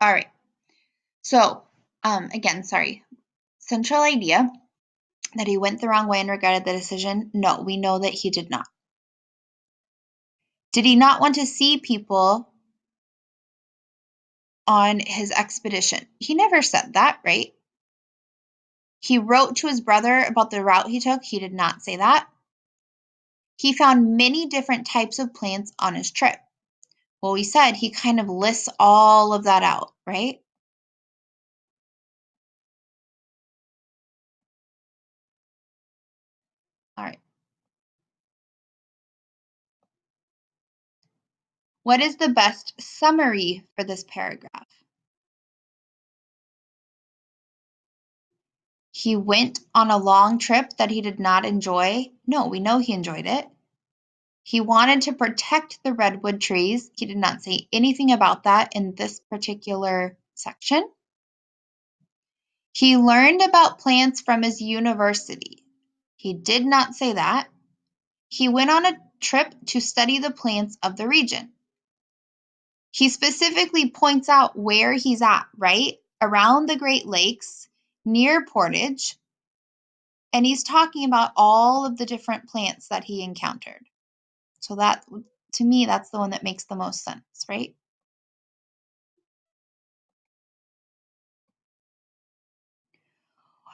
All right. So, again, sorry. Central idea that he went the wrong way and regretted the decision? No, we know that he did not. Did he not want to see people on his expedition? He never said that, right? He wrote to his brother about the route he took. He did not say that. He found many different types of plants on his trip. Well, we said he kind of lists all of that out, right? All right. What is the best summary for this paragraph? He went on a long trip that he did not enjoy. No, we know he enjoyed it. He wanted to protect the redwood trees. He did not say anything about that in this particular section. He learned about plants from his university. He did not say that. He went on a trip to study the plants of the region. He specifically points out where he's at, right? Around the Great Lakes, near Portage. And he's talking about all of the different plants that he encountered. So that, to me, that's the one that makes the most sense, right?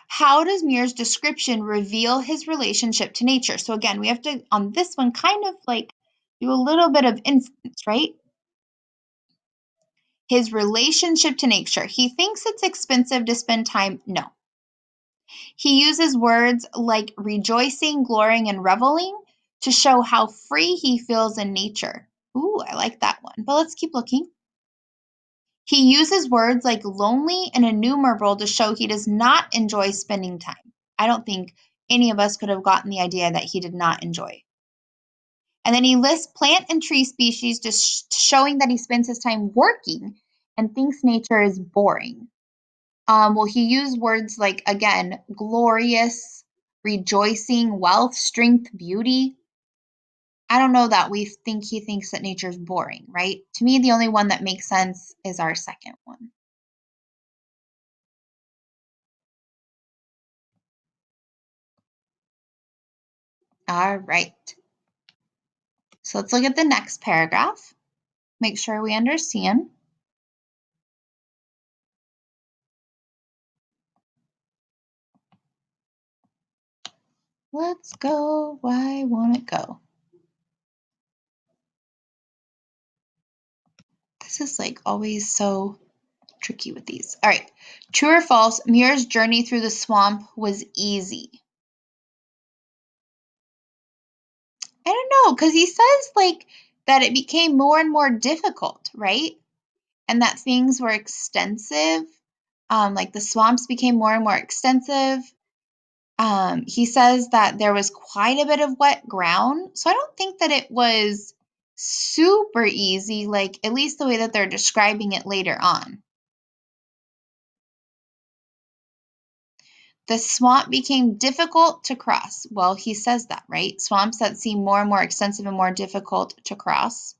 How does Muir's description reveal his relationship to nature? So again, we have to, on this one, kind of like do a little bit of inference, right? His relationship to nature. He thinks it's expensive to spend time. No. He uses words like rejoicing, glorying, and reveling to show how free he feels in nature. Ooh, I like that one. But let's keep looking. He uses words like lonely and innumerable to show he does not enjoy spending time. I don't think any of us could have gotten the idea that he did not enjoy. And then he lists plant and tree species, just showing that he spends his time working and thinks nature is boring. Well, he used words like, again, glorious, rejoicing, wealth, strength, beauty. I don't know that he thinks that nature is boring, right? To me, the only one that makes sense is our second one. All right. So let's look at the next paragraph. Make sure we understand. Let's go. Why won't it go? This is like always so tricky with these. All right. True or false, Muir's journey through the swamp was easy. I don't know, because he says like that it became more and more difficult, right? And that things were extensive. Like the swamps became more and more extensive. He says that there was quite a bit of wet ground. So I don't think that it was super easy, like at least the way that they're describing it later on. The swamp became difficult to cross. Well, he says that, right? Swamps that seem more and more extensive and more difficult to cross.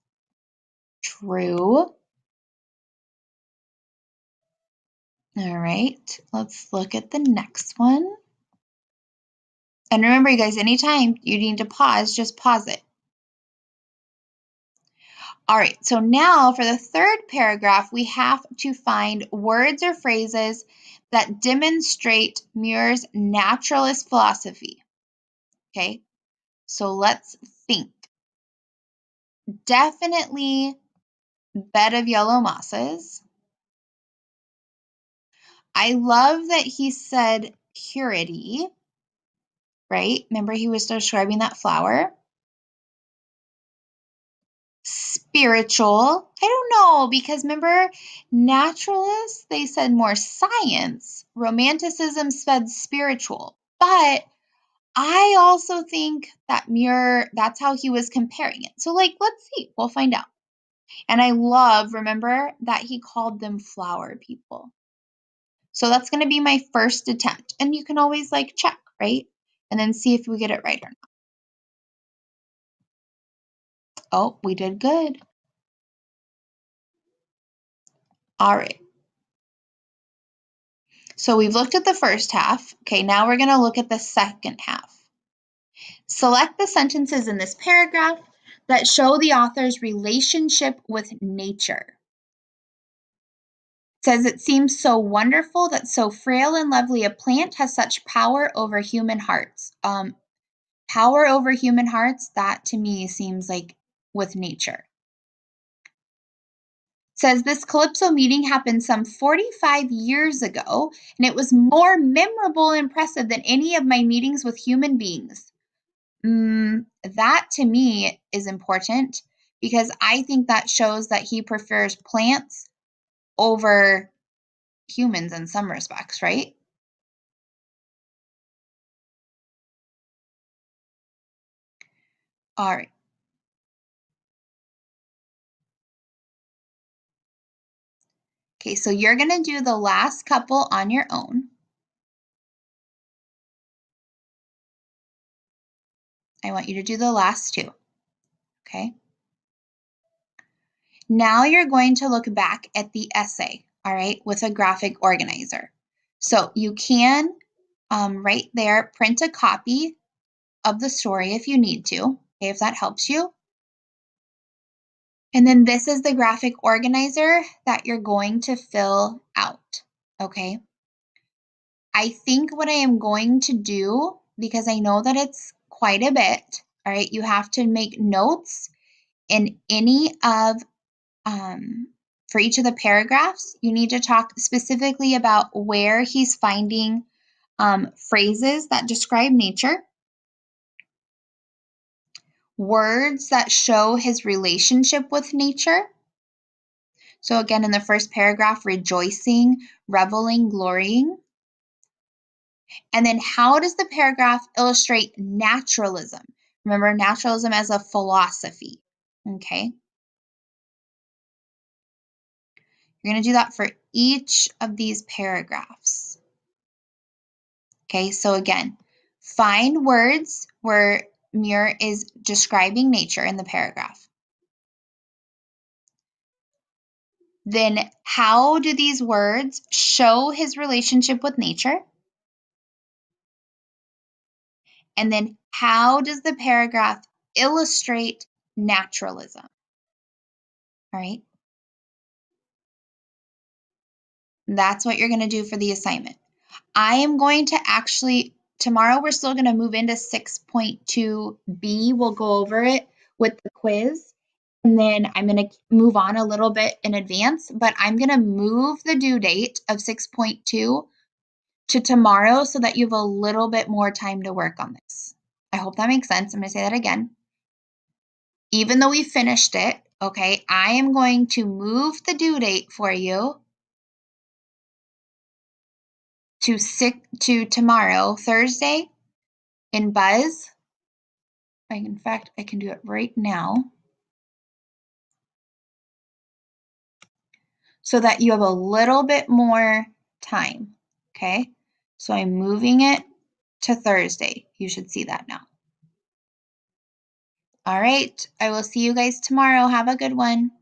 True. All right, let's look at the next one. And remember, you guys, anytime you need to pause, just pause it. All right, so now for the third paragraph, we have to find words or phrases that demonstrate Muir's naturalist philosophy. Okay, so let's think. Definitely bed of yellow mosses. I love that he said purity, right? Remember he was describing that flower. Spiritual. I don't know, because remember, naturalists, they said more science. Romanticism said spiritual. But I also think that Muir, that's how he was comparing it. So, like, let's see. We'll find out. And I love, remember, that he called them flower people. So that's going to be my first attempt. And you can always, like, check, right? And then see if we get it right or not. Oh, we did good. All right. So we've looked at the first half. Okay, now we're going to look at the second half. Select the sentences in this paragraph that show the author's relationship with nature. It says, it seems so wonderful that so frail and lovely a plant has such power over human hearts. Power over human hearts, that to me seems like with nature. It says, this Calypso meeting happened some 45 years ago, and it was more memorable and impressive than any of my meetings with human beings. That to me is important because I think that shows that he prefers plants over humans in some respects, right? All right. Okay, so you're going to do the last couple on your own. I want you to do the last two, okay? Now you're going to look back at the essay, all right, with a graphic organizer. So you can, right there, print a copy of the story if you need to, okay, if that helps you. And then this is the graphic organizer that you're going to fill out, okay? I think what I am going to do, because I know that it's quite a bit, all right, you have to make notes in any of, for each of the paragraphs. You need to talk specifically about where he's finding phrases that describe nature, words that show his relationship with nature. So again, in the first paragraph, rejoicing, reveling, glorying. And then how does the paragraph illustrate naturalism? Remember, naturalism as a philosophy, okay? You're going to do that for each of these paragraphs. Okay, so again, find words where Muir is describing nature in the paragraph. Then how do these words show his relationship with nature? And then how does the paragraph illustrate naturalism? All right. That's what you're going to do for the assignment. I am going to actually, tomorrow we're still going to move into 6.2b. We'll go over it with the quiz. And then I'm going to move on a little bit in advance, but I'm going to move the due date of 6.2 to tomorrow so that you have a little bit more time to work on this. I hope that makes sense. I'm going to say that again. Even though we finished it, okay, I am going to move the due date for you to tomorrow, Thursday, in Buzz. In fact, I can do it right now so that you have a little bit more time, okay? So I'm moving it to Thursday. You should see that now. All right, I will see you guys tomorrow. Have a good one.